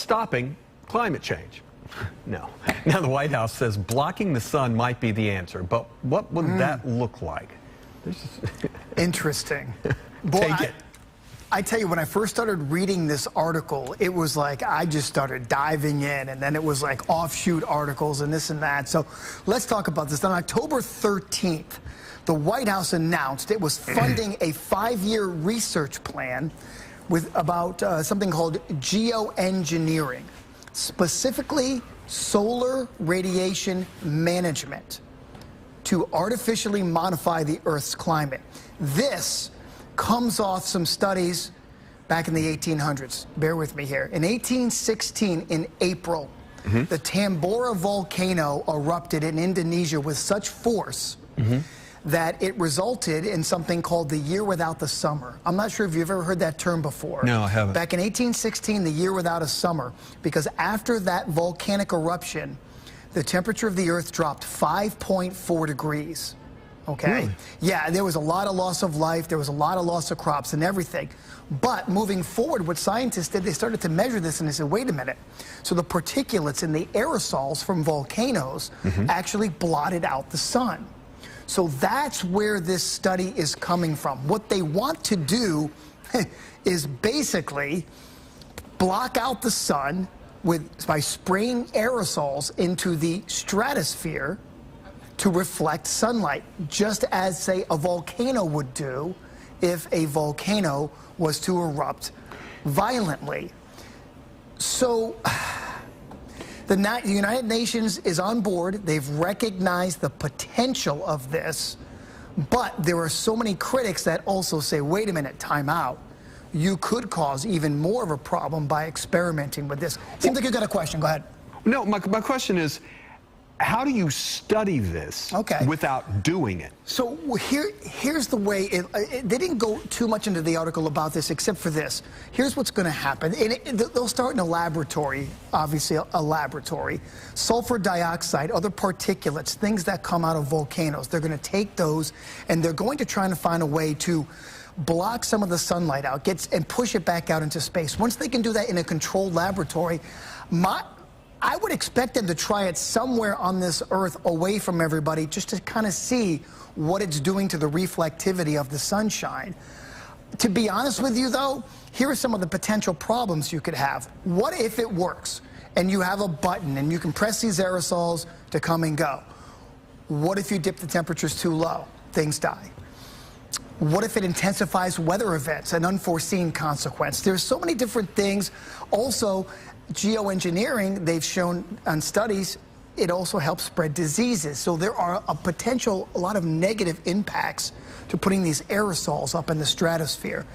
stopping climate change. No. Now the White House says blocking the sun might be the answer, but what would that look like? Interesting. Boy, Take it. I tell you, when I first started reading this article, it was like I just started diving in, and then it was like offshoot articles and this and that. So let's talk about this. On October 13th, the White House announced it was funding a 5-year research plan with about something called geoengineering, specifically solar radiation management to artificially modify the Earth's climate. This comes off some studies back in the 1800s. Bear with me here. In 1816, in April, the Tambora volcano erupted in Indonesia with such force that it resulted in something called the year without the summer. I'm not sure if you've ever heard that term before. No, I haven't. Back in 1816, the year without a summer, because after that volcanic eruption, the temperature of the Earth dropped 5.4 degrees. Okay? Really? Yeah, there was a lot of loss of life, there was a lot of loss of crops and everything. But moving forward, what scientists did, they started to measure this and they said, wait a minute. So the particulates and the aerosols from volcanoes actually blotted out the sun. So that's where this study is coming from. What they want to do is basically block out the sun by spraying aerosols into the stratosphere to reflect sunlight, just as, say, a volcano would do if a volcano was to erupt violently. So the United Nations is on board. They've recognized the potential of this, but there are so many critics that also say, wait a minute, time out. You could cause even more of a problem by experimenting with this. Seems like you've got a question. Go ahead. No, my question is, how do you study this without doing it? So here's the way, they didn't go too much into the article about this except for this. Here's what's going to happen. They'll start in a laboratory, obviously a laboratory. Sulfur dioxide, other particulates, things that come out of volcanoes. They're going to take those and they're going to try to find a way to block some of the sunlight out, and push it back out into space. Once they can do that in a controlled laboratory, I would expect them to try it somewhere on this Earth away from everybody just to kind of see what it's doing to the reflectivity of the sunshine. To be honest with you, though, here are some of the potential problems you could have. What if it works and you have a button and you can press these aerosols to come and go? What if you dip the temperatures too low? Things die. What if it intensifies weather events, an unforeseen consequence? There's so many different things. Also, geoengineering, they've shown on studies, it also helps spread diseases. So there are a lot of negative impacts to putting these aerosols up in the stratosphere.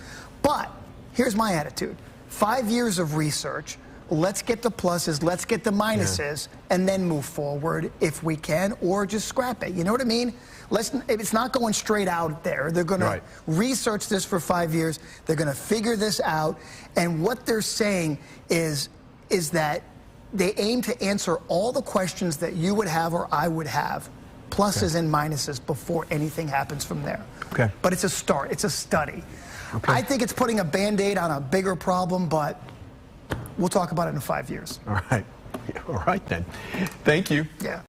But here's my attitude. 5 years of research. Let's get the pluses, let's get the minuses, and then move forward if we can, or just scrap it. You know what I mean? It's not going straight out there. They're going to research this for 5 years. They're going to figure this out. And what they're saying is that they aim to answer all the questions that you would have or I would have, pluses and minuses, before anything happens from there. But it's a start. It's a study. I think it's putting a Band-Aid on a bigger problem, but we'll talk about it in 5 years. All right. All right, then. Thank you. Yeah.